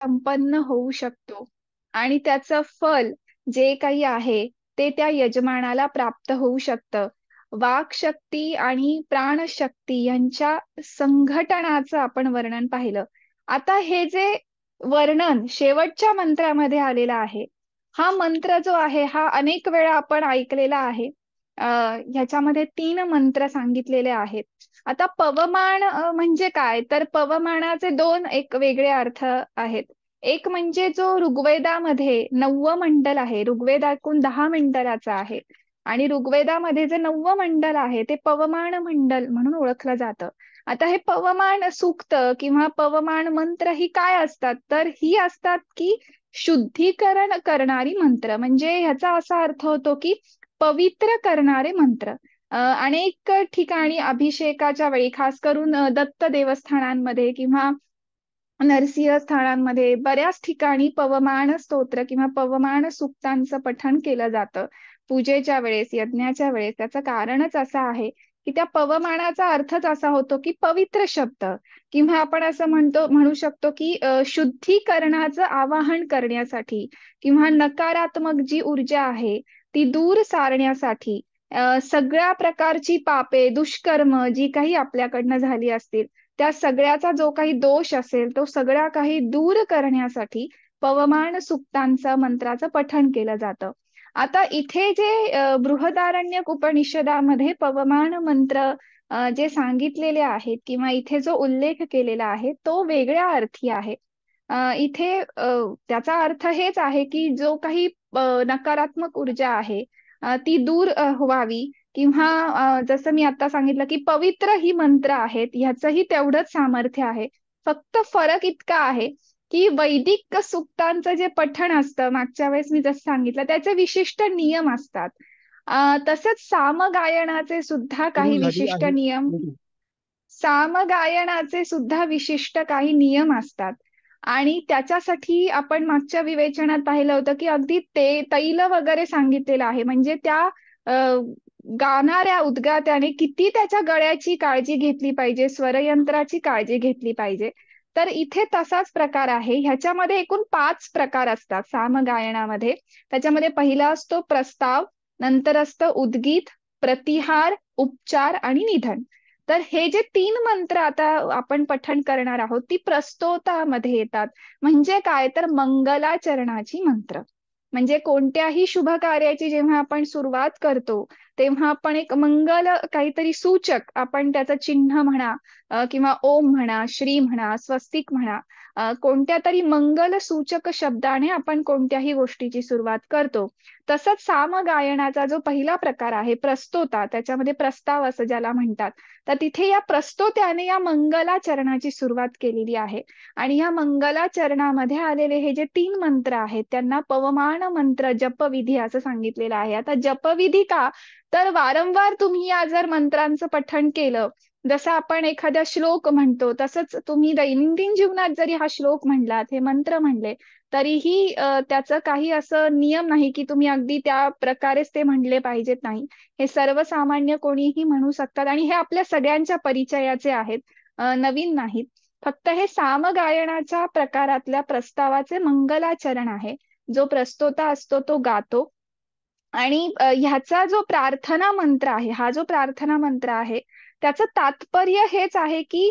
संपन्न होऊ शकतो आणि त्याचं फल जे काही आहे ते त्या यजमानाला प्राप्त होऊ शकतं. वाक्शक्ती आणि प्राणशक्ती यांच्या संघटनाचं आपण वर्णन पाहिलं. आता हे जे वर्णन शेवटच्या मंत्रामध्ये आलेला आहे, हा मंत्र जो आहे हा अनेक वेळा आपण ऐकलेला आहे. ह्याच्यामध्ये 3 मंत्र सांगितलेले आहेत. आता पवमान म्हणजे काय? तर पवमानाचे 2 एक वेगळे अर्थ आहेत. एक म्हणजे जो ऋग्वेदामध्ये 9वं मंडल आहे. ऋग्वेद एकूण 10 मंडलाचा आहे. आणि ऋग्वेदामध्ये जे 9वं मंडल आहे ते पवमान मंडल म्हणून ओळखलं जातं. आता हे पवमान सूक्त किंवा पवमान मंत्र ही काय असतात? तर ही असतात की शुद्धीकरण करणारी मंत्र. म्हणजे ह्याचा असा अर्थ होतो की पवित्र करणारे मंत्र. अनेक ठिकाणी अभिषेकाच्या वेळी खास करून दत्त देवस्थानांमध्ये किंवा नरसिंह स्थानांमध्ये बऱ्याच ठिकाणी पवमान स्तोत्र किंवा पवमान सूक्तांचं पठण केलं जातं पूजेच्या वेळेस, यज्ञाच्या वेळेस. त्याचं कारणच असं आहे की त्या पवमानाचा अर्थच असा होतो की पवित्र शब्द किंवा आपण असं म्हणू शकतो की शुद्धीकरणाचं आवाहन करण्यासाठी किंवा नकारात्मक जी ऊर्जा आहे ती दूर सारण्यासाठी सगळ्या प्रकारची पापे, दुष्कर्म जी काही आपल्याकडनं झाली असतील त्या सगळ्याचा जो काही दोष असेल तो सगळा काही दूर करण्यासाठी पवमान सुक्तांचं मंत्राचं पठण केलं जातं. आता इथे जे बृहदारण्यक उपनिषदामध्ये पवमान मंत्र जे सांगितलेले आहेत किंवा इथे जो उल्लेख केलेला आहे तो वेगळ्या अर्थी आहे. इथे त्याचा अर्थ हेच आहे की जो काही नकारात्मक ऊर्जा आहे ती दूर व्हावी किंवा जसं मी आता सांगितलं की पवित्र ही मंत्र आहेत ह्याचंही तेवढंच सामर्थ्य आहे. फक्त फरक इतका आहे की वैदिक सूक्तांचं जे पठण असतं मागच्या वेळेस मी जसं सांगितलं त्याचे विशिष्ट नियम असतात. तसंच सामगायनाचे सुद्धा सुरू काही झाली विशिष्ट आहे नियम मीटिंग. सामगायनाचे सुद्धा विशिष्ट काही नियम असतात. आणि त्याच्यासाठी आपण मागच्या विवेचनात पाहिलं होतं की अगदी ते तैल वगैरे सांगितलेलं आहे. म्हणजे त्या गाणाऱ्या उद्गात्याने किती त्याच्या गळ्याची काळजी घेतली पाहिजे, स्वरयंत्राची काळजी घेतली पाहिजे. तर इथे तसाच प्रकार आहे. ह्याच्यामध्ये एकूण 5 प्रकार असतात सामगायनामध्ये. त्याच्यामध्ये पहिला असतो प्रस्ताव, नंतर असतं उद्गीत, प्रतिहार, उपचार आणि निधन. तर हे जे 3 मंत्र आता आपण पठण करणार आहोत ती प्रस्तोतामध्ये येतात. म्हणजे काय तर मंगलाचरणाची मंत्र. म्हणजे कोणत्याही शुभ कार्याची जेव्हा आपण सुरुवात करतो तेव्हा आपण एक मंगल काहीतरी सूचक आपण त्याचं चिन्ह म्हणा किंवा ओम म्हणा, श्री म्हणा, स्वस्तिक म्हणा, कोणत्या तरी मंगल सूचक शब्दाने आपण कोणत्याही गोष्टीची सुरुवात करतो. तसंच सामगायनाचा जो पहिला प्रकार आहे प्रस्तोता, त्याच्यामध्ये प्रस्ताव असं ज्याला म्हणतात, तर तिथे या प्रस्तोत्याने या मंगलाचरणाची सुरुवात केलेली आहे. आणि या मंगलाचरणामध्ये आलेले हे जे 3 मंत्र आहेत त्यांना पवमान मंत्र जपविधी असं सांगितलेलं आहे. आता जपविधी का? तर वारंवार तुम्ही या जर मंत्रांचं पठण केलं, जसं आपण एखादा श्लोक म्हणतो तसंच तुम्ही दैनंदिन जीवनात जरी हा श्लोक म्हणलात, हे मंत्र म्हणले, तरीही त्याचं काही असं नियम नाही की तुम्ही अगदी त्या प्रकारेच ते म्हणले पाहिजेत, नाही. हे सर्वसामान्य कोणीही म्हणू शकतात आणि हे आपल्या सगळ्यांच्या परिचयाचे आहेत, नवीन नाहीत. फक्त हे सामगायनाच्या प्रकारातल्या प्रस्तावाचे मंगलाचरण आहे. जो प्रस्तोता असतो तो गातो. आणि ह्याचा जो प्रार्थना मंत्र आहे, हा जो प्रार्थना मंत्र आहे त्याचं तात्पर्य हेच आहे की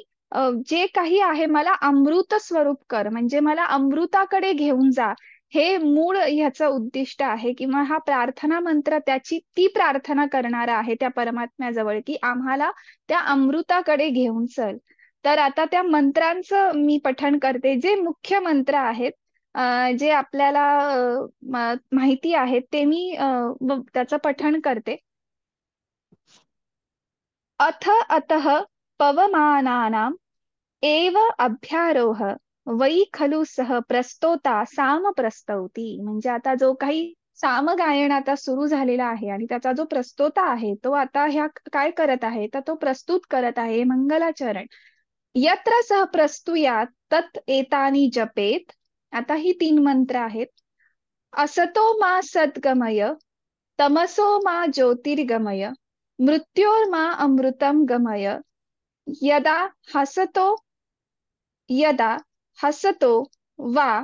जे काही आहे मला अमृत स्वरूप कर, म्हणजे मला अमृताकडे घेऊन जा. हे मूळ ह्याचं उद्दिष्ट आहे किंवा हा प्रार्थना मंत्र त्याची ती प्रार्थना करणारा आहे त्या परमात्म्याजवळ की आम्हाला त्या अमृताकडे घेऊन चल. तर आता त्या मंत्रांचं मी पठण करते. जे मुख्य मंत्र आहेत जे आपल्याला माहिती आहे ते मी त्याचं पठण करते. अथ अतः पवमानानाम् एव अभ्यारोह वै खलु सह प्रस्तोता साम प्रस्तौती. म्हणजे आता जो काही सामगायन आता सुरू झालेला आहे आणि त्याचा जो प्रस्तोता आहे तो आता ह्या काय करत आहे तर तो प्रस्तुत करत आहे मंगलाचरण. यत्र सह प्रस्तुयात तत् एतानी जपेत. आता ही 3 मंत्र आहेत. असतो मा सद्गमय, तमसो मा ज्योतिर्गमय, मृत्योर्मा अमृतं गमय, यदा हसतो यदा हसतो वा.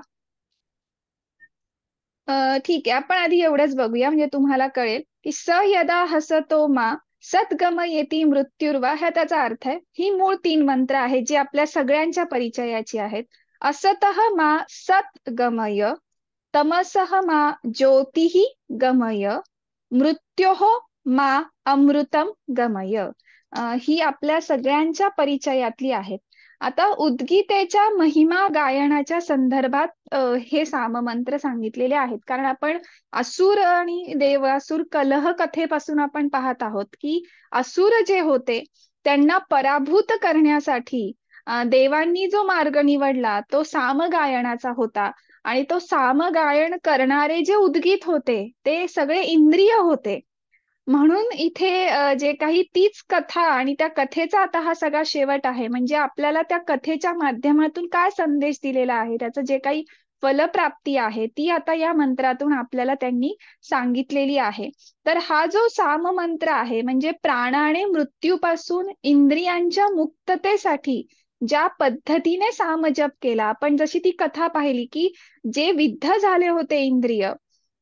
ठीक आहे. आपण आधी एवढंच बघूया म्हणजे तुम्हाला कळेल, की स यदा हसतो मा सद्गमयेति मृत्युर्वा हा त्याचा अर्थ आहे. ही मूळ 3 मंत्र आहेत जी आपल्या सगळ्यांच्या परिचयाची आहेत. असतः मा सत् गमय, तमसः मा ज्योतिः गमय, मृत्योः मा अमृतम गमय. ही आपल्या सगळ्यांच्या परिचयातली आहेत. आता उद्गीतेच्या महिमा गायनाच्या संदर्भात हे साममंत्र सांगितलेले आहेत. कारण आपण असुर आणि देवासुर कलह कथेपासून आपण पाहत आहोत की असुर जे होते त्यांना पराभूत करण्यासाठी देवांनी जो मार्ग निवडला तो सामगायनाचा होता. आणि तो सामगायन करणारे जे उद्गीत होते ते सगळे इंद्रिय होते. म्हणून इथे जे काही तीच कथा आणि त्या कथेचा आता हा सगळा शेवट आहे. म्हणजे आपल्याला त्या कथेच्या माध्यमातून काय संदेश दिलेला आहे, त्याचं जे काही फलप्राप्ती आहे ती आता या मंत्रातून आपल्याला त्यांनी सांगितलेली आहे. तर हा जो साम मंत्र आहे म्हणजे प्राणाने मृत्यूपासून इंद्रियांच्या मुक्ततेसाठी ज्या पद्धतीने सामजप केला, आपण जशी ती कथा पाहिली की जे विद्ध झाले होते इंद्रिय,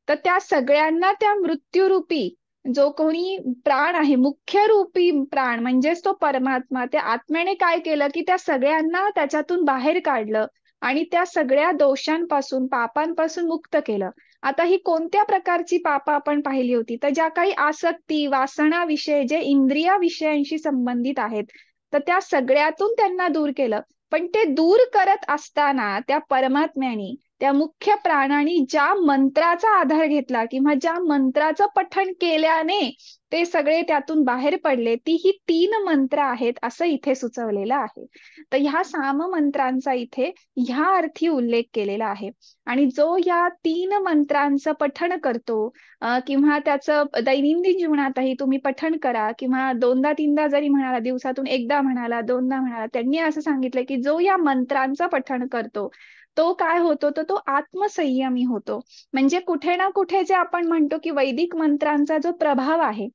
तर त्या सगळ्यांना त्या मृत्यूरूपी जो कोणी प्राण आहे, मुख्य रूपी प्राण म्हणजेच तो परमात्मा, त्या आत्म्याने काय केलं की त्या सगळ्यांना त्याच्यातून बाहेर काढलं आणि त्या सगळ्या दोषांपासून पापांपासून मुक्त केलं. आता ही कोणत्या प्रकारची पाप आपण पाहिली होती, तर ज्या काही आसक्ती वासना विषय जे इंद्रिया विषयांशी संबंधित आहेत, तर त्या सगळ्यातून त्यांना दूर केलं. पण ते दूर करत असताना त्या परमात्म्याने त्या मुख्य प्राणाने ज्या मंत्राचा आधार घेतला किंवा ज्या मंत्राचं पठण केल्याने ते सगळे त्यातून बाहेर पडले, ती ही 3 मंत्र आहेत असं इथे सुचवलेलं आहे. तर ह्या साम मंत्रांचा इथे ह्या अर्थी उल्लेख केलेला आहे. आणि जो या 3 मंत्रांचं पठण करतो किंवा त्याचं दैनंदिन जीवनातही तुम्ही पठण करा किंवा दोनदा तीनदा जरी म्हणाला, दिवसातून एकदा म्हणाला, दोनदा म्हणाला, त्यांनी असं सांगितलं की जो या मंत्रांचं पठण करतो तो काय होतो, तर तो आत्मसंयमी होतो. म्हणजे कुठे ना कुठे जे आपण म्हणतो की वैदिक मंत्रांचा जो प्रभाव आहे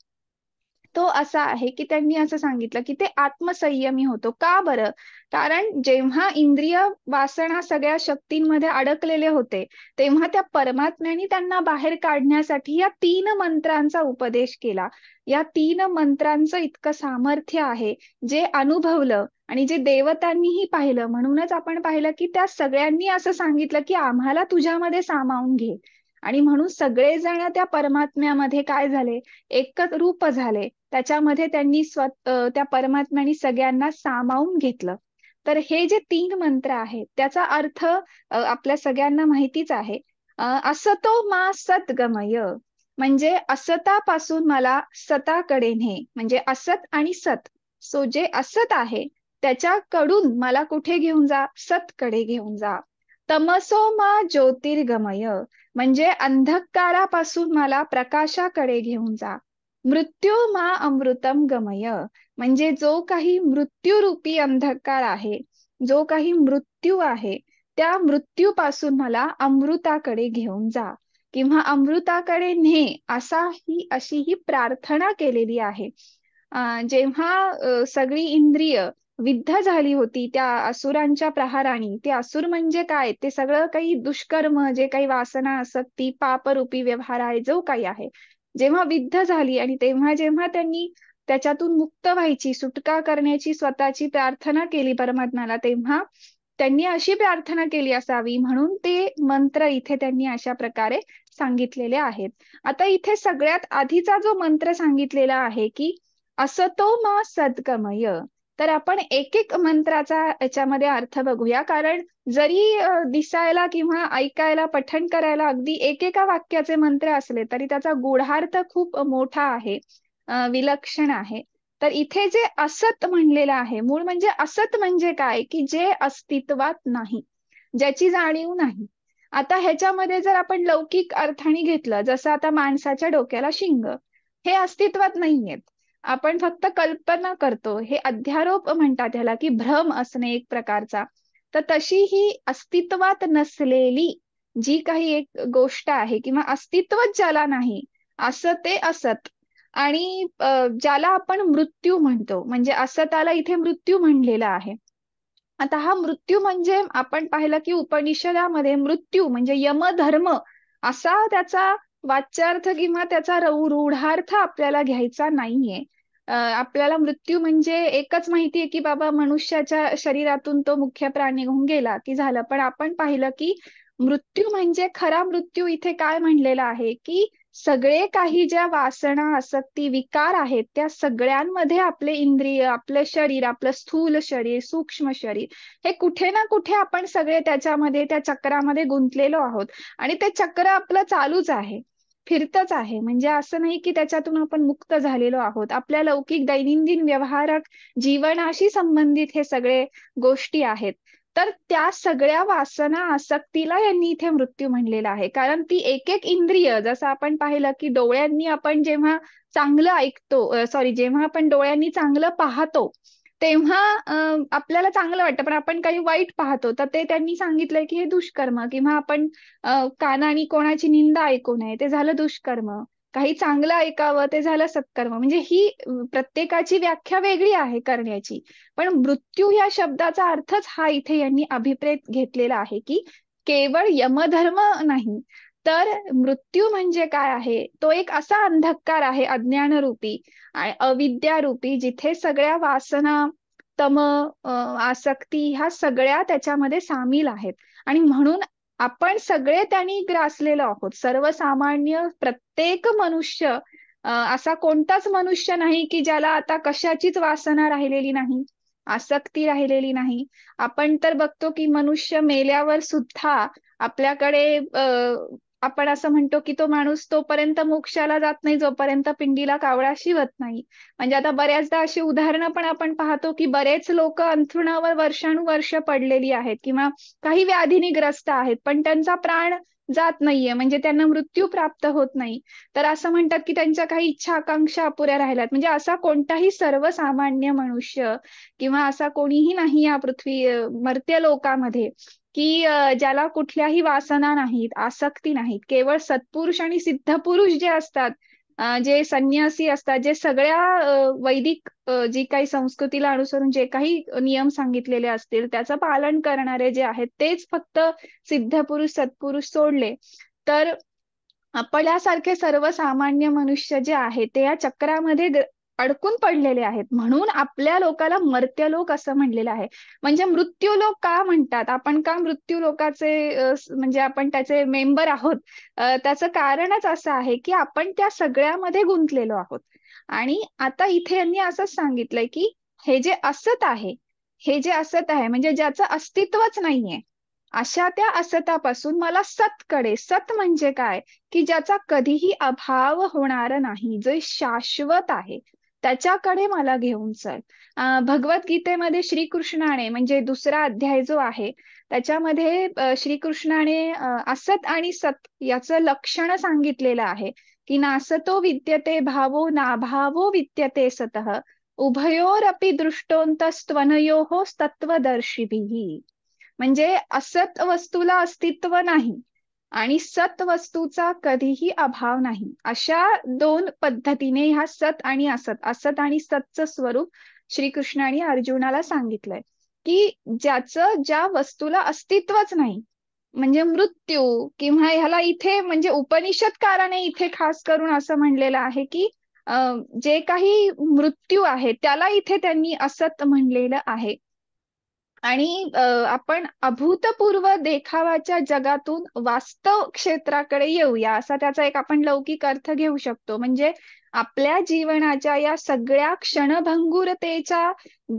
तो असा आहे की त्यांनी असं सांगितलं की ते आत्मसंयमी होतो. का बरं? कारण जेव्हा इंद्रिय वासना सगळ्या शक्तींमध्ये अडकलेले होते, तेव्हा त्या परमात्म्याने त्यांना बाहेर काढण्यासाठी या 3 मंत्रांचा उपदेश केला. या 3 मंत्रांचं इतकं सामर्थ्य आहे जे अनुभवलं आणि जे देवतांनीही पाहिलं. म्हणूनच आपण पाहिलं की त्या सगळ्यांनी असं सांगितलं की आम्हाला तुझ्यामध्ये सामावून घे. आणि म्हणून सगळेजण त्या परमात्म्यामध्ये काय झाले, एकच रूप झाले. त्याच्यामध्ये त्यांनी त्या परमात्म्याने सगळ्यांना सामावून घेतलं. तर हे जे 3 मंत्र आहेत त्याचा अर्थ आपल्या सगळ्यांना माहितीच आहे. असतो मा सद्गमय, म्हणजे असतापासून मला सताकडे ने, म्हणजे असत आणि सत. सो जे असत आहे त्याच्याकडून मला कुठे घेऊन जा, सतकडे घेऊन जा. तमसो मा ज्योतिर्गमय, म्हणजे अंधकारापासून मला प्रकाशाकडे घेऊन जा. मृत्यू मा अमृतम गमय, म्हणजे जो काही मृत्यूरूपी अंधकार आहे, जो काही मृत्यू आहे, त्या मृत्यूपासून मला अमृताकडे घेऊन जा किंवा अमृताकडे ने, अशी ही प्रार्थना केलेली आहे. जेव्हा सगळी इंद्रिय विद्ध झाली होती त्या असुरांच्या प्रहाराने, ते असुर म्हणजे काय, ते सगळं काही दुष्कर्म, जे काही वासना आसक्ती पापरूपी व्यवहार आहे, जो काही आहे, जेव्हा विद्ध झाली आणि तेव्हा जेव्हा त्यांनी त्याच्यातून मुक्त व्हायची, सुटका करण्याची स्वतःची प्रार्थना केली परमात्म्याला, तेव्हा त्यांनी अशी प्रार्थना केली असावी म्हणून ते मंत्र इथे त्यांनी अशा प्रकारे सांगितलेले आहेत. आता इथे सगळ्यात आधीचा जो मंत्र सांगितलेला आहे की असतो मा सद्गमय, तर आपण एक एक मंत्राचा याच्यामध्ये अर्थ बघूया. कारण जरी दिसायला किंवा ऐकायला पठण करायला अगदी एकेका वाक्याचे मंत्र असले तरी त्याचा गूढार्थ खूप मोठा आहे, विलक्षण आहे. तर इथे जे असत म्हणलेलं आहे, मूळ म्हणजे असत म्हणजे काय, की जे अस्तित्वात नाही, ज्याची जाणीव नाही. आता ह्याच्यामध्ये जर आपण लौकिक अर्थाने घेतलं, जसं आता माणसाच्या डोक्याला शिंग, हे अस्तित्वात नाहीयेत, आपण फक्त कल्पना करतो, हे अध्यारोप म्हणतात ह्याला, की भ्रम असणे एक प्रकारचा. तर तशी ही अस्तित्वात नसलेली जी काही एक गोष्ट आहे किंवा अस्तित्वच ज्याला नाही असं ते असत. आणि ज्याला आपण मृत्यू म्हणतो, म्हणजे असताला इथे मृत्यू म्हणलेला आहे. आता हा मृत्यू म्हणजे आपण पाहिलं की उपनिषदामध्ये मृत्यू म्हणजे यमधर्म असा त्याचा वाच्यार्थ किंवा त्याचा रूढार्थ आपल्याला घ्यायचा नाहीये. आपल्याला मृत्यू म्हणजे एकच माहितीये की बाबा मनुष्याच्या शरीरातून तो मुख्य प्राण निघून गेला की झालं, पण आपण पाहिलं की मृत्यू म्हणजे खरा मृत्यू इथे काय म्हणलेला आहे की सगळे काही ज्या वासना आसक्ती विकार आहेत त्या सगळ्यांमध्ये आपले इंद्रिय आपलं शरीर आपलं स्थूल शरीर सूक्ष्म शरीर हे कुठे ना कुठे आपण सगळे त्याच्यामध्ये त्या चक्रामध्ये गुंतलेलो आहोत आणि ते चक्र आपलं चालूच आहे, फिरतच आहे. म्हणजे असं नाही की त्याच्यातून आपण मुक्त झालेलो आहोत. आपल्या लौकिक दैनंदिन व्यवहारक जीवनाशी संबंधित हे सगळे गोष्टी आहेत. तर त्या सगळ्या वासना आसक्तीला यांनी इथे मृत्यू म्हणलेला आहे. कारण ती एक एक इंद्रिय जसं आपण पाहिलं की डोळ्यांनी आपण जेव्हा चांगलं ऐकतो, सॉरी, जेव्हा आपण डोळ्यांनी चांगलं पाहतो तेव्हा आपल्याला चांगलं वाटतं, पण आपण काही वाईट पाहतो तर ते त्यांनी सांगितलंय की हे दुष्कर्म. किंवा आपण कानाने कोणाची निंदा ऐकू नये, ते झालं दुष्कर्म. काही चांगलं ऐकावं, ते झालं सत्कर्म. म्हणजे ही प्रत्येकाची व्याख्या वेगळी आहे करण्याची. पण मृत्यू या शब्दाचा अर्थच हा इथे यांनी अभिप्रेत घेतलेला आहे की केवळ यमधर्म नाही, तर मृत्यू म्हणजे काय आहे, तो एक असा अंधकार आहे अज्ञानरूपी अविद्यारूपी, जिथे सगळ्या वासना तम आसक्ती ह्या सगळ्या त्याच्यामध्ये सामील आहेत. आणि म्हणून आपण सगळे त्यांनी ग्रासलेलो आहोत. सर्वसामान्य प्रत्येक मनुष्य, असा कोणताच मनुष्य नाही की ज्याला आता कशाचीच वासना राहिलेली नाही, आसक्ती राहिलेली नाही. आपण तर बघतो की मनुष्य मेल्यावर सुद्धा आपल्याकडे आपण असं म्हणतो की तो माणूस तोपर्यंत मोक्षाला जात नाही जोपर्यंत पिंडीला कावळा शिवत नाही. म्हणजे आता बऱ्याचदा अशी उदाहरणं पण आपण पाहतो की बरेच लोक अंथरुणावर वर्षानुवर्ष पडलेली आहेत किंवा काही व्याधीने ग्रस्त आहेत, पण त्यांचा प्राण जात नाहीये, म्हणजे त्यांना मृत्यू प्राप्त होत नाही. तर असं म्हणतात की त्यांच्या काही इच्छा आकांक्षा अपुऱ्या राहिल्यात. म्हणजे असा कोणताही सर्वसामान्य मनुष्य किंवा असा कोणीही नाही या पृथ्वी मर्त्य लोकामध्ये की ज्याला कुठल्याही वासना नाहीत, आसक्ती नाहीत. केवळ सत्पुरुष आणि सिद्ध पुरुष जे असतात, जे संन्यासी असतात, जे सगळ्या वैदिक जी काही संस्कृतीला अनुसरून जे काही नियम सांगितलेले असतील त्याचं पालन करणारे जे आहेत तेच फक्त सिद्ध पुरुष सत्पुरुष सोडले तर आपल्यासारखे सर्वसामान्य मनुष्य जे आहेत ते या चक्रामध्ये अडकून पडलेले आहेत. म्हणून आपल्या लोकाला मर्त्यलोक असं म्हणलेलं आहे. म्हणजे मृत्यूलोक का म्हणतात, आपण का मृत्यू लोकाचे म्हणजे आपण त्याचे मेंबर आहोत, त्याचं कारणच असं आहे की आपण त्या सगळ्यामध्ये गुंतलेलो आहोत. आणि आता इथे यांनी असंच सांगितलंय की हे जे असत आहे, हे जे असत आहे म्हणजे ज्याचं अस्तित्वच नाहीये, अशा त्या असतापासून मला सतकडे, सत म्हणजे काय की ज्याचा कधीही अभाव होणार नाही, जे शाश्वत आहे त्याच्याकडे मला घेऊन चल. भगवद्गीतेमध्ये श्रीकृष्णाने म्हणजे दुसरा अध्याय जो आहे त्याच्यामध्ये श्रीकृष्णाने असत आणि सत याचं लक्षण सांगितलेलं आहे की नासतो विद्यते भावो नाभावो विद्यते सतः उभयोरपि दृष्टोंतस्त्वनयोः तत्वदर्शिभिः. म्हणजे असत वस्तूला अस्तित्व नाही आणि सत वस्तूचा कधीही अभाव नाही, अशा दोन पद्धतीने ह्या सत आणि असत, असत आणि सतचं स्वरूप श्रीकृष्णाने अर्जुनाला सांगितलंय की ज्याचं ज्या वस्तूला अस्तित्वच नाही, म्हणजे मृत्यू, किंवा ह्याला इथे म्हणजे उपनिषदकाराने इथे खास करून असं म्हणलेलं आहे की जे काही मृत्यू आहे त्याला इथे त्यांनी असत म्हणलेलं आहे. आणि आपण अभूतपूर्व देखावाच्या जगातून वास्तव क्षेत्राकडे येऊया असा त्याचा एक आपण लौकिक अर्थ घेऊ शकतो. म्हणजे आपल्या जीवनाच्या या सगळ्या क्षणभंगुरतेच्या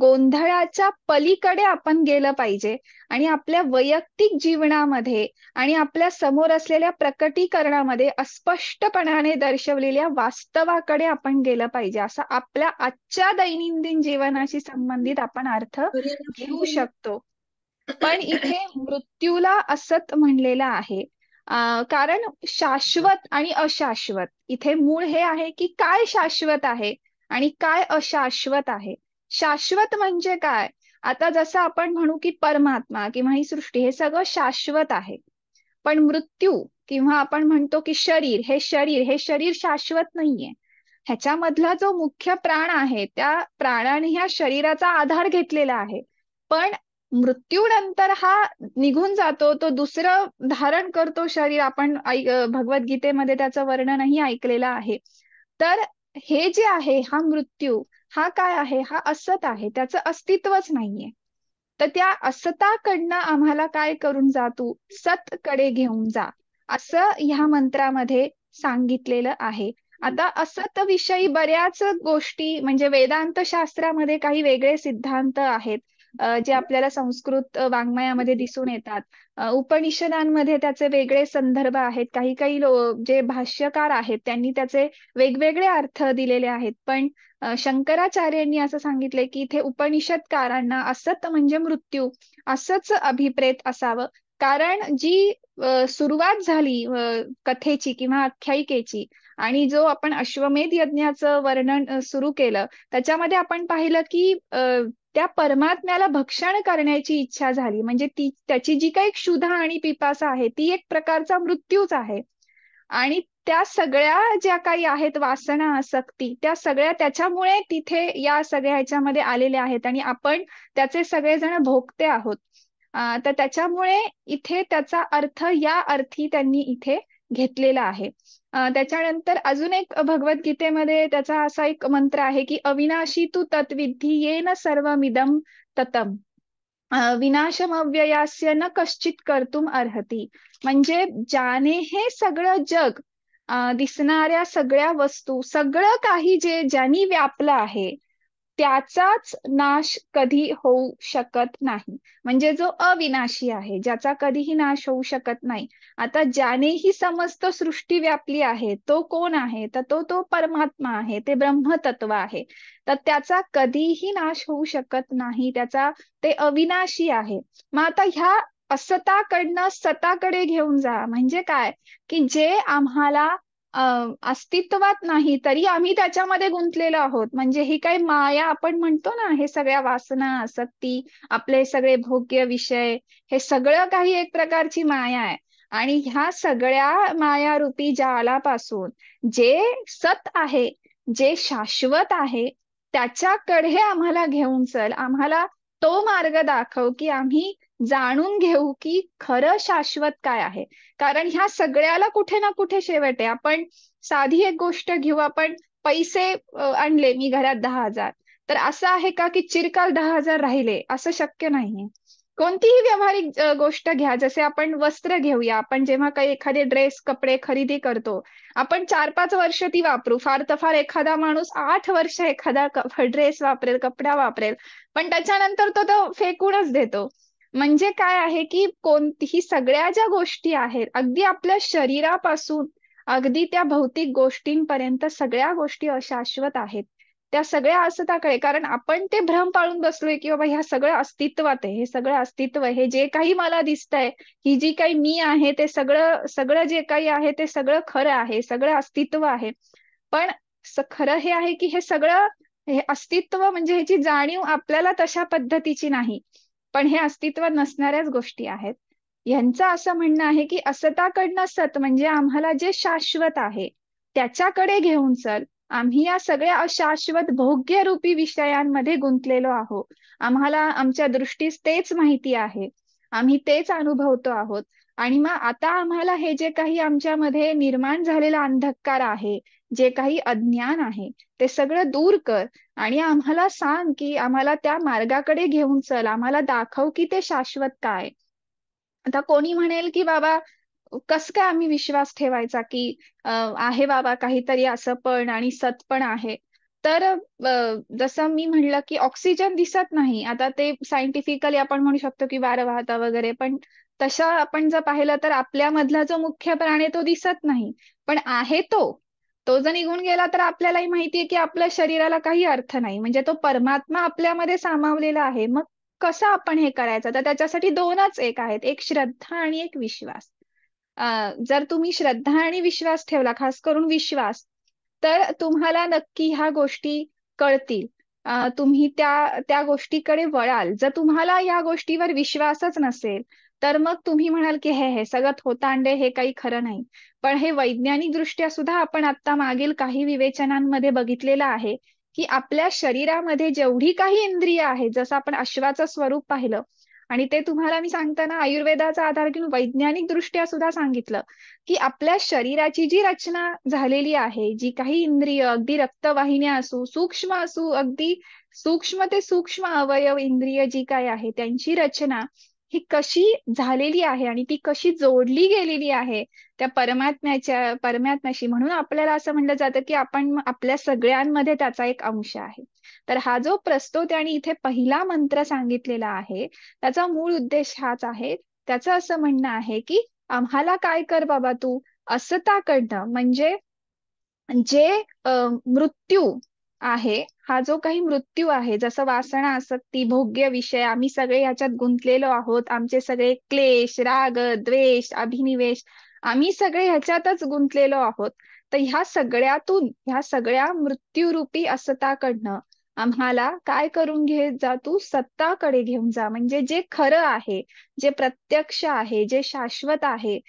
गोंधळाच्या पलीकडे आपण गेलं पाहिजे आणि आपल्या वैयक्तिक जीवनामध्ये आणि आपल्या समोर असलेल्या प्रकटीकरणामध्ये अस्पष्टपणाने दर्शवलेल्या वास्तवाकडे आपण गेलं पाहिजे, असा आपल्या आजच्या दैनंदिन जीवनाशी संबंधित आपण अर्थ घेऊ शकतो. पण इथे मृत्यूला असत म्हणलेलं आहे. कारण शाश्वत आणि अशाश्वत, इथे मूळ हे आहे की काय शाश्वत आहे आणि काय अशाश्वत आहे. शाश्वत म्हणजे काय, आता जसं आपण म्हणू की परमात्मा किंवा ही सृष्टी हे सगळं शाश्वत आहे. पण मृत्यू किंवा आपण म्हणतो की शरीर हे शरीर शाश्वत नाहीये. ह्याच्यामधला जो मुख्य प्राण आहे त्या प्राणाने ह्या शरीराचा आधार घेतलेला आहे. पण मृत्यूनंतर हा निघून जातो, तो दुसरं धारण करतो शरीर. आपण भगवद्गीतेमध्ये त्याचं वर्णनही ऐकलेलं आहे. तर हे जे आहे, हा मृत्यू, हा काय आहे? हा असत आहे, त्याचं अस्तित्वच नाहीये. तर त्या असताकडनं आम्हाला काय करून जा, तू सतकडे घेऊन जा, असं ह्या मंत्रामध्ये सांगितलेलं आहे. आता असत विषयी बऱ्याच गोष्टी, म्हणजे वेदांत शास्त्रामध्ये काही वेगळे सिद्धांत आहेत, जे आपल्याला संस्कृत वाङ्मयामध्ये दिसून येतात. उपनिषदांमध्ये त्याचे वेगळे संदर्भ आहेत. काही काही जे भाष्यकार आहेत त्यांनी त्याचे वेगवेगळे अर्थ दिलेले आहेत. पण शंकराचार्यांनी असं सांगितलंय की इथे उपनिषदकारांना असत म्हणजे मृत्यू असंच अभिप्रेत असावं. कारण जी सुरुवात झाली कथेची किंवा आख्यायिकेची, आणि जो आपण अश्वमेध यज्ञाचं वर्णन सुरू केलं, त्याच्यामध्ये आपण पाहिलं की त्या परमात्म्याला भक्षण करण्याची इच्छा झाली, म्हणजे ती त्याची जी काही क्षुधा आणि पिपासा आहे ती एक प्रकारचा मृत्यूच आहे. आणि त्या सगळ्या ज्या काही आहेत वासना, आसक्ती, त्या सगळ्या त्याच्यामुळे तिथे या सगळ्या ह्याच्यामध्ये आलेल्या आहेत आणि आपण त्याचे सगळेजण भोगते आहोत. तर त्याच्यामुळे इथे त्याचा अर्थ या अर्थी त्यांनी इथे घेतलेला आहे. त्याच्यानंतर अजून एक भगवद्गीतेमध्ये त्याचा असा एक मंत्र आहे की अविनाशी तू तत्विधी येन सर्वमिदं ततम, विनाशमव्ययास्य न कश्चित कर्तुम अर्हती. म्हणजे ज्याने हे सगळं जग, दिसणाऱ्या सगळ्या वस्तू, सगळं काही जे ज्यांनी व्यापलं आहे, त्याचाच नाश कधी होऊ शकत नाही. म्हणजे जो अविनाशी आहे, ज्याचा कधीही नाश होऊ शकत नाही. आता ज्याने ही समस्त सृष्टी व्यापली आहे, तो कोण आहे? तर तो परमात्मा आहे, ते ब्रह्मतत्व आहे. तर त्याचा कधीही नाश होऊ शकत नाही, त्याचा ते अविनाशी आहे. मग आता ह्या असताकडनं सताकडे घेऊन जा म्हणजे काय? की जे आम्हाला अस्तित्वात नाही तरी आम्ही त्याच्यामध्ये गुंतलेलो आहोत. म्हणजे ही काही माया आपण म्हणतो ना, हे सगळ्या वासना, आसक्ती, आपले सगळे भोग्य विषय, हे सगळं काही एक प्रकारची माया आहे. आणि ह्या सगळ्या मायारूपी जालापासून जे सत आहे, जे शाश्वत आहे, त्याच्याकडे आम्हाला घेऊन चल. आम्हाला तो मार्ग दाखव की आम्ही जाणून घेऊ की खरं शाश्वत काय आहे. कारण ह्या सगळ्याला कुठे ना कुठे शेवट आहे. आपण साधी एक गोष्ट घेऊ, आपण पैसे आणले मी घरात 10,000, तर असं आहे का की चिरकाल 10,000 राहिले? असं शक्य नाहीये. कोणतीही व्यावहारिक गोष्ट घ्या, जसे आपण वस्त्र घेऊया, आपण जेव्हा काही एखादे ड्रेस कपडे खरेदी करतो, आपण 4-5 वर्ष ती वापरू, फार तर फार एखादा माणूस 8 वर्ष एखादा ड्रेस वापरेल, कपडा वापरेल, पण त्याच्यानंतर तो फेकूनच देतो. म्हणजे काय आहे की कोणतीही सगळ्या ज्या गोष्टी आहेत, अगदी आपल्या शरीरापासून अगदी त्या भौतिक गोष्टींपर्यंत सगळ्या गोष्टी अशाश्वत आहेत. त्या सगळ्या असताकडे, कारण आपण ते भ्रम पाळून बसलोय की बाबा ह्या सगळं अस्तित्वात आहे, हे सगळं अस्तित्व आहे, हे जे काही मला दिसतंय, ही जी काही मी आहे, ते सगळं सगळं जे काही आहे ते सगळं खरं आहे, सगळं अस्तित्व आहे. पण खरं हे आहे की हे सगळं, हे अस्तित्व म्हणजे ह्याची जाणीव आपल्याला तशा पद्धतीची नाही, पण हे अस्तित्व नसणाऱ्याच गोष्टी आहेत. यांचं असं म्हणणं आहे की असताकडनं सत म्हणजे आम्हाला जे शाश्वत आहे त्याच्याकडे घेऊन चल. आम्ही या सगळ्या अशाश्वत भोग्य रूपी विषयांमध्ये गुंतलेलो आहोत. आम्हाला आमच्या दृष्टीस तेच माहिती आहे, आम्ही तेच अनुभवतो आहोत. आणि मग आता आम्हाला हे जे काही आमच्यामध्ये निर्माण झालेला अंधकार आहे, जे काही अज्ञान आहे, ते सगळं दूर कर आणि आम्हाला सांग की आम्हाला त्या मार्गाकडे घेऊन चल, आम्हाला दाखव की ते शाश्वत काय. आता कोणी म्हणेल की बाबा कस काय आम्ही विश्वास ठेवायचा की आहे बाबा काहीतरी असं पण आणि सत पण आहे. तर जसं मी म्हणलं की ऑक्सिजन दिसत नाही, आता ते सायंटिफिकली आपण म्हणू शकतो की वारं वाहतं वगैरे, पण तशा आपण जर पाहिलं तर आपल्यामधला जो मुख्य प्राण आहे तो दिसत नाही, पण आहे तो. तो जर निघून गेला तर आपल्यालाही माहितीये की आपल्या शरीराला काही अर्थ नाही, म्हणजे तो परमात्मा आपल्यामध्ये सामावलेला आहे. मग कसं आपण हे करायचं? तर त्याच्यासाठी दोनच एक आहेत, एक श्रद्धा आणि एक विश्वास. जर तुम्ही श्रद्धा आणि विश्वास ठेवला, खास करून विश्वास, तर तुम्हाला नक्की ह्या गोष्टी कळतील. तुम्ही त्या त्या गोष्टीकडे वळाल. जर तुम्हाला या गोष्टीवर विश्वासच नसेल, तर मग तुम्ही म्हणाल की हे हे सगळं थोतांडे, हे काही खरं नाही. पण हे वैज्ञानिक दृष्ट्या सुद्धा आपण आता मागील काही विवेचनांमध्ये बघितलेलं आहे की आपल्या शरीरामध्ये जेवढी काही इंद्रिय आहेत, जसं आपण अश्वाचं स्वरूप पाहिलं, आणि ते तुम्हाला मी सांगताना आयुर्वेदाचा आधार घेऊन वैज्ञानिक दृष्ट्या सुद्धा सांगितलं की आपल्या शरीराची जी रचना झालेली आहे, जी काही इंद्रिय, अगदी रक्तवाहिन्या असू, सूक्ष्म असू, अगदी सूक्ष्म ते सूक्ष्म अवयव इंद्रिय जी काय आहे त्यांची रचना ही कशी झालेली आहे आणि ती कशी जोडली गेलेली आहे त्या परमात्म्याशी, म्हणून आपल्याला असं म्हणलं जातं की आपण आपल्या सगळ्यांमध्ये त्याचा एक अंश आहे. तर हा जो प्रस्तुत आणि इथे पहिला मंत्र सांगितलेला आहे त्याचा मूळ उद्देश हाच आहे. त्याचं असं म्हणणं आहे की आम्हाला काय कर बाबा तू, असताकडनं म्हणजे जे मृत्यू आहे, हा जो काही मृत्यू आहे, जसं वासना, आसक्ती, भोग्य विषय, आम्ही सगळे ह्याच्यात गुंतलेलो आहोत, आमचे सगळे क्लेश, राग, द्वेष, अभिनिवेश, आम्ही सगळे ह्याच्यातच गुंतलेलो आहोत. तर ह्या सगळ्यातून, ह्या सगळ्या मृत्यूरूपी असताकडनं आम्हाला काय करून घेत जा तू, सत्ताकडे घेऊन जा. म्हणजे जे खरं आहे, जे प्रत्यक्ष आहे, जे शाश्वत आहे,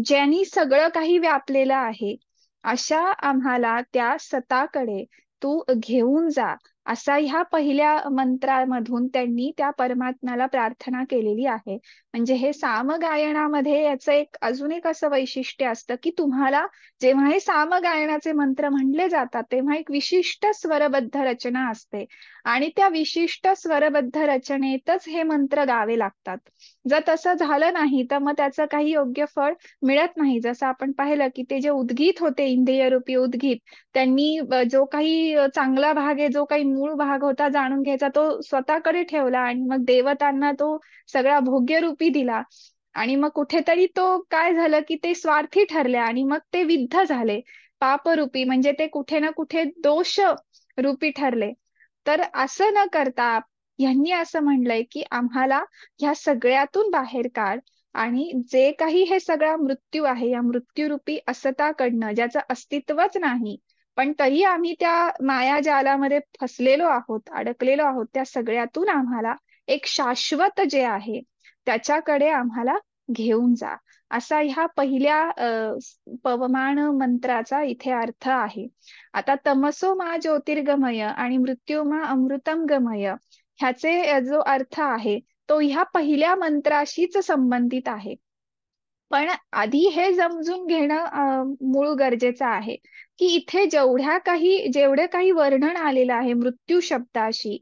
ज्यांनी सगळं काही व्यापलेलं आहे, अशा आम्हाला त्या सताकडे तू घेऊन जा, असा ह्या पहिल्या मंत्रामधून त्यांनी त्या परमात्म्याला प्रार्थना केलेली आहे. म्हणजे हे सामगायनामध्ये याचं एक अजून एक असं वैशिष्ट्य असतं की तुम्हाला जेव्हा हे सामगायनाचे मंत्र म्हणले जातात तेव्हा एक विशिष्ट स्वरबद्ध रचना असते आणि त्या विशिष्ट स्वरबद्ध रचनेतच हे मंत्र गावे लागतात. जर तसं झालं नाही तर मग त्याचं काही योग्य फळ मिळत नाही. जसं आपण पाहिलं की ते जे उद्गीत होते, इंद्रियरूपी उद्गीत, त्यांनी जो काही चांगला भाग आहे, जो काही मूळ भाग होता जाणून घ्यायचा, तो स्वतःकडे ठेवला आणि मग देवतांना तो सगळा भोग्यरूपी दिला. आणि मग कुठेतरी तो काय झालं की ते स्वार्थी ठरले आणि मग ते विद्ध झाले, पापरूपी, म्हणजे ते कुठे ना कुठे दोष रूपी ठरले. तर असं न करता यांनी असं म्हणलंय की आम्हाला ह्या सगळ्यातून बाहेर काढ आणि जे काही हे सगळा मृत्यू आहे, या मृत्यूरूपी असताकडनं, ज्याचं अस्तित्वच नाही पण तरी आम्ही त्या मायाजालामध्ये फसलेलो आहोत, अडकलेलो आहोत, त्या सगळ्यातून आम्हाला एक शाश्वत जे आहे त्याच्याकडे आम्हाला घेऊन जा, असा ह्या पहिल्या पवमान मंत्राचा इथे अर्थ आहे. आता तमसो मा ज्योतिर्गमय आणि मृत्युमा अमृतम गमय, ह्याचे जो अर्थ आहे तो ह्या पहिल्या मंत्राशीच संबंधित आहे. पण आधी हे समजून घेणं मूळ गरजेचं आहे की इथे जेवढे काही वर्णन आलेलं आहे मृत्यू शब्दाशी,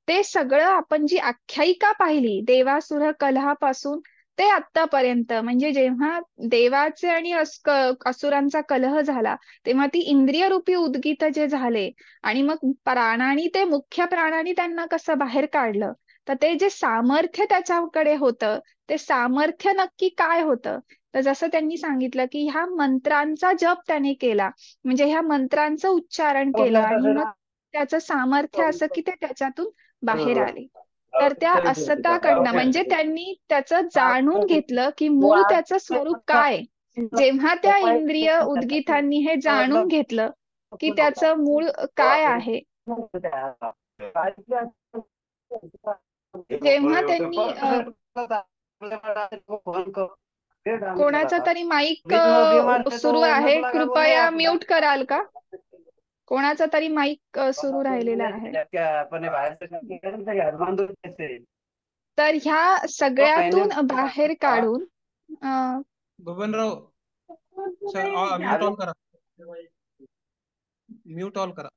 ते सगळं आपण जी आख्यायिका पाहिली देवासुर कलहापासून ते आत्तापर्यंत, म्हणजे जेव्हा देवाचे आणि असुरांचा कलह झाला तेव्हा ती इंद्रिय रूपी उद्गीत जे झाले आणि मग प्राणांनी, ते मुख्य प्राणांनी त्यांना कसं बाहेर काढलं, तर ते जे सामर्थ्य त्याच्याकडे होतं, ते सामर्थ्य नक्की काय होतं, तर जसं त्यांनी सांगितलं की ह्या मंत्रांचा जप त्याने केला, म्हणजे ह्या मंत्रांचं उच्चारण केलं आणि मग त्याचं सामर्थ्य असं की ते त्याच्यातून बाहेर आले. तर त्या असताकडनं म्हणजे त्यांनी त्याचं जाणून घेतलं की मूळ त्याचं स्वरूप काय. जेव्हा त्या इंद्रिय उद्गीतांनी हे जाणून घेतलं की त्याचं मूळ काय आहे, जेव्हा त्यांनी कोणाचा तरी माईक सुरू आहे, कृपया म्यूट कराल का? कोणाचा तरी माईक सुरू राहिलेला आहे. तर ह्या सगळ्यातून बाहेर काढून बबनराव सर म्यूट ऑन करा, म्यूट ऑन करा.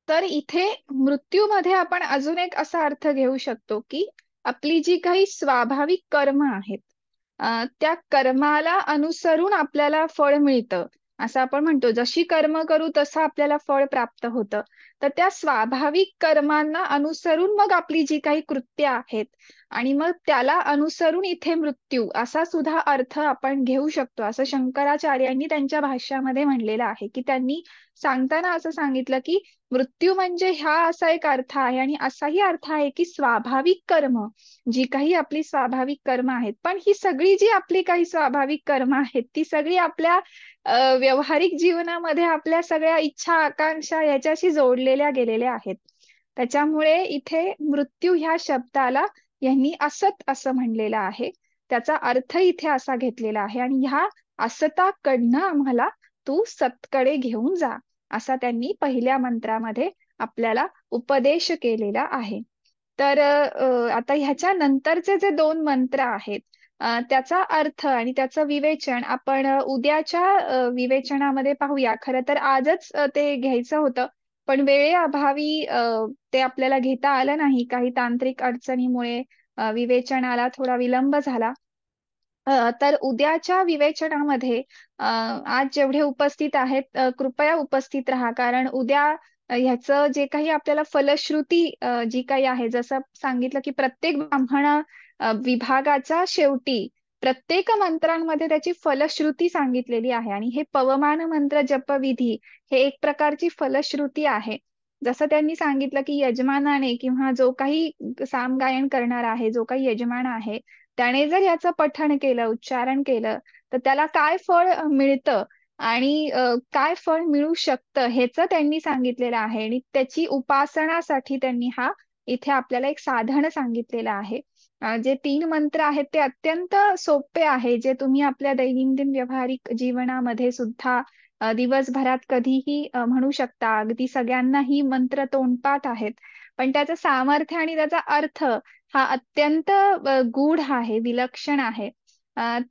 तर इथे मृत्यूमध्ये आपण अजून एक असा अर्थ घेऊ शकतो की आपली जी काही स्वाभाविक कर्म आहेत, त्या कर्माला अनुसरून आपल्याला फळ मिळतं. असं आपण म्हणतो जशी कर्म करू तसं आपल्याला फळ प्राप्त होतं. तर त्या स्वाभाविक कर्मांना अनुसरून मग आपली जी काही कृत्य आहेत आणि मग त्याला अनुसरून इथे मृत्यू असा सुद्धा अर्थ आपण घेऊ शकतो, असं शंकराचार्यांनी त्यांच्या भाष्यामध्ये म्हणलेलं आहे. की त्यांनी सांगताना असं सांगितलं की मृत्यू म्हणजे हा असा एक अर्थ आहे आणि असाही अर्थ आहे की स्वाभाविक कर्म, जी काही आपली स्वाभाविक कर्म आहेत, पण ही सगळी जी आपली काही स्वाभाविक कर्म आहेत ती सगळी आपल्या व्यवहारिक जीवनामध्ये आपल्या सगळ्या इच्छा आकांक्षा याच्याशी जोडलेल्या गेलेल्या आहेत. त्याच्यामुळे इथे मृत्यू ह्या शब्दाला यांनी असत असं म्हणलेलं आहे. त्याचा अर्थ इथे असा घेतलेला आहे आणि ह्या असताकडनं आम्हाला तू सतकडे घेऊन जा, असा त्यांनी पहिल्या मंत्रामध्ये आपल्याला उपदेश केलेला आहे. तर आता ह्याच्या नंतरचे जे 2 मंत्र आहेत त्याचा अर्थ आणि त्याचं विवेचन आपण उद्याच्या विवेचनामध्ये पाहूया. खरं तर आजच ते घ्यायचं होतं, पण वेळेअभावी ते आपल्याला घेता आलं नाही. काही तांत्रिक अडचणीमुळे विवेचनाला थोडा विलंब झाला. तर उद्याच्या विवेचनामध्ये आज जेवढे उपस्थित आहेत कृपया उपस्थित राहा. कारण उद्या ह्याचं जे काही आपल्याला फलश्रुती जी काही आहे, जसं सांगितलं की प्रत्येक ब्राह्मण विभागाच्या शेवटी प्रत्येक मंत्रांमध्ये त्याची फलश्रुती सांगितलेली आहे आणि हे पवमान मंत्र जपविधी हे एक प्रकारची फलश्रुती आहे. जसं त्यांनी सांगितलं की यजमानाने किंवा जो काही सामगायन करणार आहे, जो काही यजमान आहे, त्याने जर याचं पठण केलं, उच्चारण केलं, तर त्याला काय फळ मिळतं आणि काय फळ मिळू शकतं ह्याचं त्यांनी सांगितलेलं आहे आणि त्याची उपासनासाठी त्यांनी हा इथे आपल्याला एक साधन सांगितलेलं आहे. जे 3 मंत्र आहेत ते अत्यंत सोपे आहे, जे तुम्ही आपल्या दैनंदिन व्यावहारिक जीवनामध्ये सुद्धा दिवसभरात कधीही म्हणू शकता. अगदी सगळ्यांनाही मंत्र तोंडपाठ आहेत. पण त्याचं सामर्थ्य आणि त्याचा अर्थ हा अत्यंत गूढ आहे, विलक्षण आहे.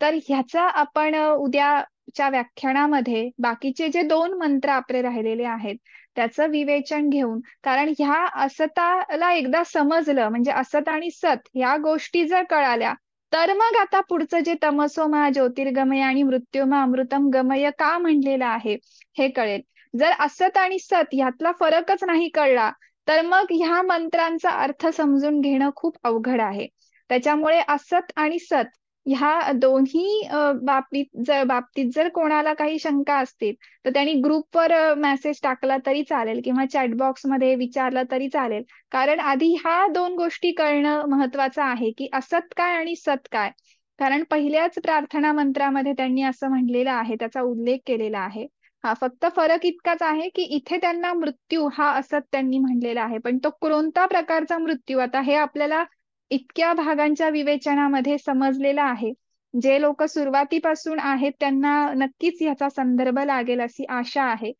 तर ह्याचा आपण उद्याच्या व्याख्यानामध्ये बाकीचे जे 2 मंत्र आपले राहिलेले आहेत, त्याचं विवेचन घेऊन कारण ह्या असताला एकदा समजलं म्हणजे असत आणि सत ह्या गोष्टी जर कळाल्या, तर मग आता पुढचं जे तमसो मा ज्योतिर्गमय आणि मृत्युमा अमृतम गमय का म्हणलेलं आहे, हे कळेल. जर असत आणि सत ह्यातला फरकच नाही कळला, तर मग ह्या मंत्रांचा अर्थ समजून घेणं खूप अवघड आहे. त्याच्यामुळे असत आणि सत ह्या दोन्ही बाबतीत जर कोणाला काही शंका असतील, तर त्यांनी ग्रुपवर मेसेज टाकला तरी चालेल किंवा चॅट बॉक्समध्ये विचारलं तरी चालेल. कारण आधी ह्या 2 गोष्टी कळणं महत्वाचं आहे, की असत काय आणि सत काय? कारण पहिल्याच प्रार्थना मंत्रामध्ये त्यांनी असं म्हणलेलं आहे, त्याचा उल्लेख केलेला आहे. हा फक्त फरक इतकाच आहे, की इथे त्यांना मृत्यू हा असत त्यांनी म्हणलेला आहे. पण तो कोणता प्रकारचा मृत्यू आता हे आपल्याला इतक्या भागांच्या विवेचनामध्ये समजलेलं आहे. जे लोक सुरुवातीपासून आहेत त्यांना नक्कीच ह्याचा संदर्भ लागेल अशी आशा आहे.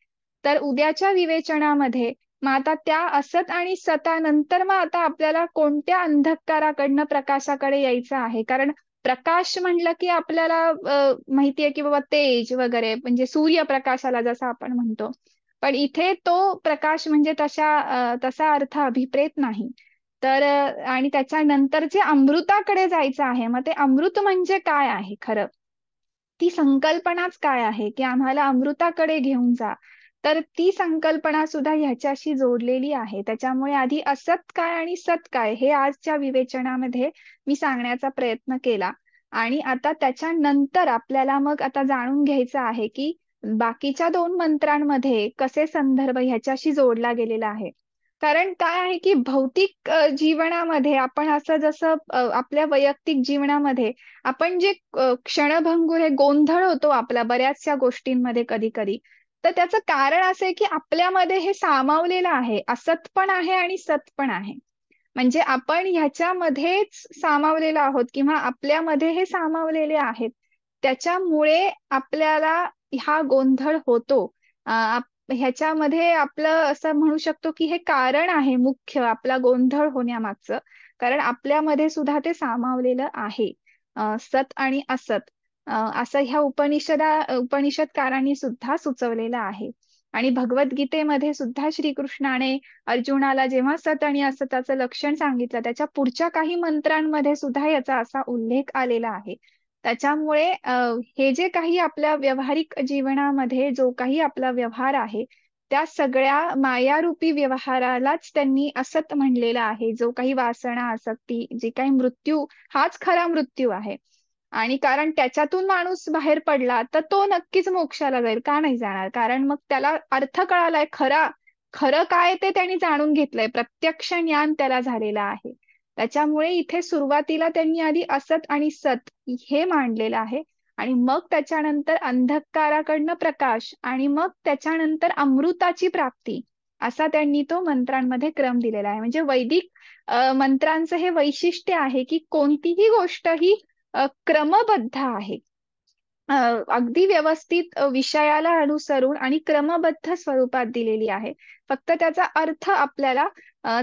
तर उद्याच्या विवेचनामध्ये मग आता त्या असत आणि सतानंतर मग आता आपल्याला कोणत्या अंधकाराकडनं प्रकाशाकडे यायचं आहे. कारण प्रकाश म्हणलं की आपल्याला माहितीये की बाबा तेज वगैरे म्हणजे सूर्यप्रकाशाला जसं आपण म्हणतो. पण इथे तो प्रकाश म्हणजे तसा अर्थ अभिप्रेत नाही. तर आणि त्याच्यानंतर जे अमृताकडे जायचं आहे, मग ते अमृत म्हणजे काय आहे खरं? ती संकल्पनाच काय आहे, की आम्हाला अमृताकडे घेऊन जा. तर ती संकल्पना सुद्धा ह्याच्याशी जोडलेली आहे. त्याच्यामुळे आधी असत काय आणि सत काय हे आजच्या विवेचनामध्ये मी सांगण्याचा प्रयत्न केला. आणि आता त्याच्यानंतर आपल्याला मग आता जाणून घ्यायचं आहे, की बाकीच्या 2 मंत्रांमध्ये कसे संदर्भ ह्याच्याशी जोडला गेलेला आहे. कारण काय आहे, की भौतिक जीवनामध्ये आपण असं जसं आपल्या वैयक्तिक जीवनामध्ये आपण जे क्षणभंगुर हे गोंधळ होतो आपला बऱ्याचशा गोष्टींमध्ये कधी-कधी. तर त्याचं कारण असं आहे, की आपल्यामध्ये हे सामावलेलं आहे. असत पण आहे आणि सत पण आहे. म्हणजे आपण ह्याच्यामध्येच सामावलेलो आहोत किंवा आपल्यामध्ये हे सामावलेले आहेत. त्याच्यामुळे आपल्याला हा गोंधळ होतो. ह्याच्यामध्ये आपलं असं म्हणू शकतो, की हे कारण आहे मुख्य आपला गोंधळ होण्यामागचं. कारण आपल्यामध्ये सुद्धा ते सामावलेलं आहे. सत आणि असत असं ह्या उपनिषदकारांनी सुद्धा सुचवलेलं आहे. आणि भगवद्गीतेमध्ये सुद्धा श्रीकृष्णाने अर्जुनाला जेव्हा सत आणि असताचं लक्षण सांगितलं, त्याच्या पुढच्या काही मंत्रांमध्ये सुद्धा याचा असा उल्लेख आलेला आहे. त्याच्यामुळे हे जे काही आपल्या व्यावहारिक जीवनामध्ये जो काही आपला व्यवहार आहे, त्या सगळ्या मायारूपी व्यवहारालाच त्यांनी असत म्हणलेलं आहे. जो काही वासना, आसक्ती, जे काही मृत्यू हाच खरा मृत्यू आहे. आणि कारण त्याच्यातून माणूस बाहेर पडला, तर तो नक्कीच मोक्षाला जाईल. का नाही जाणार? कारण मग त्याला अर्थ कळालाय खरं काय ते त्यांनी जाणून घेतलंय. प्रत्यक्ष ज्ञान त्याला झालेलं आहे. त्याच्यामुळे इथे सुरुवातीला त्यांनी आधी असत आणि सत हे मांडलेलं आहे. आणि मग त्याच्यानंतर अंधकाराकडनं प्रकाश आणि मग त्याच्यानंतर अमृताची प्राप्ती असा त्यांनी तो मंत्रांमध्ये क्रम दिलेला आहे. म्हणजे वैदिक मंत्रांचं हे वैशिष्ट्य आहे की कोणतीही गोष्ट ही क्रमबद्ध आहे. अगदी व्यवस्थित विषयाला अनुसरून आणि क्रमबद्ध स्वरूपात दिलेली आहे. फक्त त्याचा अर्थ आपल्याला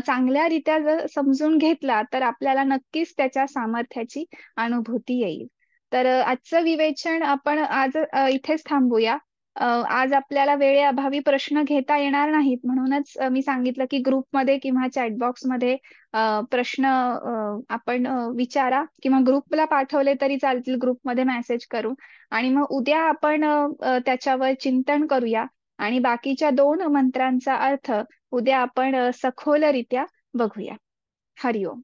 चांगल्यारीत्या जर समजून घेतला तर आपल्याला नक्कीच त्याच्या सामर्थ्याची अनुभूती येईल. तर आजचं विवेचन आपण आज इथेच थांबूया. आज आपल्याला वेळेअभावी प्रश्न घेता येणार नाहीत, म्हणूनच मी सांगितलं की ग्रुपमध्ये किंवा चॅटबॉक्समध्ये प्रश्न आपण विचारा, किंवा ग्रुपला पाठवले तरी चालतील, ग्रुपमध्ये मेसेज करून. आणि मग उद्या आपण त्याच्यावर चिंतन करूया आणि बाकीच्या 2 मंत्रांचा अर्थ उद्या आपण सखोलरित्या बघूया. हरिओम.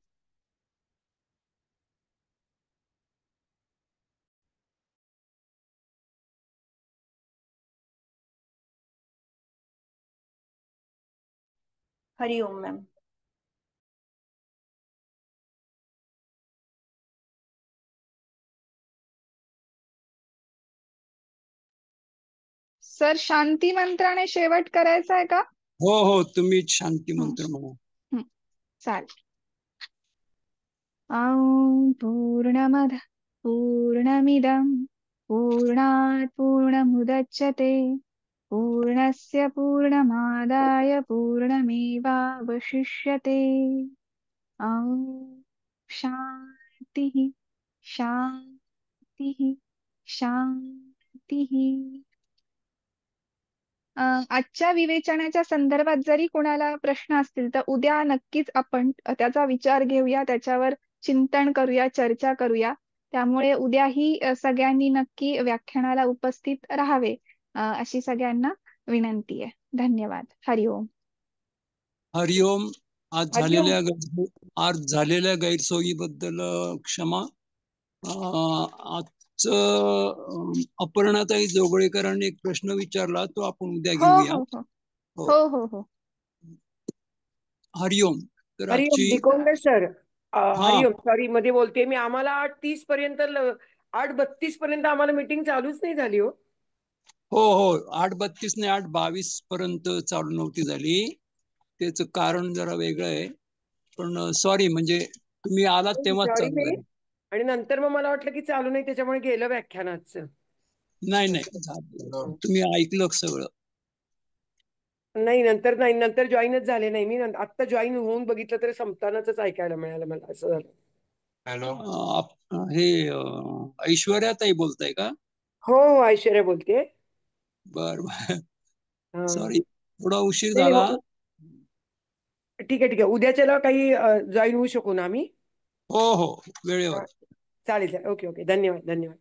हरिओम मॅम. सर, शांती मंत्राने शेवट करायचा आहे का? हो हो, तुम्ही शांती मंत्र म्हणा. चालेल. ॐ पूर्णमद पूर्णमिदं पूर्णात् पूर्णमुदच्यते पूर्णस्य पूर्णमादाय पूर्णमेवावशिष्यते. ॐ शांतिः शांतिः शांतिः. आजच्या विवेचनाच्या संदर्भात जरी कोणाला प्रश्न असतील तर उद्या नक्कीच आपण त्याचा विचार घेऊया, त्याच्यावर चिंतन करूया, चर्चा करूया. त्यामुळे उद्याही सगळ्यांनी नक्की व्याख्यानाला उपस्थित राहावे अशी सगळ्यांना विनंती आहे. धन्यवाद. हरिओम. हरिओम. आज हरिओम. झालेल्या गैरसोयीबद्दल क्षमा. आजचं अपर्णाताई जोगळेकरांनी एक प्रश्न विचारला, तो आपण उद्या हो घेऊया. हो हो हो हो हो. हरिओम. तर हरिओम आजची दिकोंडे सर. हा हरिओम, सॉरी मध्ये बोलते मी. आम्हाला 8:30 पर्यंत 8:32 पर्यंत आम्हाला मीटिंग चालूच नाही झाली हो. हो हो, 8:32 ने 8:22 पर्यंत चालू नव्हती झाली. त्याचं कारण जरा वेगळं आहे, पण सॉरी, म्हणजे तुम्ही आलात तेव्हाच सॉरी चालू नाही. झाली. आणि नंतर मग मला वाटलं की चालू नाही, त्याच्यामुळे गेलं व्याख्यानाचं. नाही नाही, तुम्ही ऐकलं सगळं. नाही, नंतर जॉईनच झाले नाही मी. आता जॉईन होऊन बघितलं तरी संपतानाच ऐकायला मिळालं मला, असं झालं. हे ऐश्वर्याताई बोलताय का? हो हो, ऐश्वर्या बोलते. बर बर, हा. सॉरी, थोडा उशीर नाही, झाला. ठीक आहे ठीक आहे. उद्याच्याला काही जॉईन होऊ शकू ना आम्ही? हो हो, वेळेवर. चालेल चालेल. Okay okay. धन्यवाद धन्यवाद.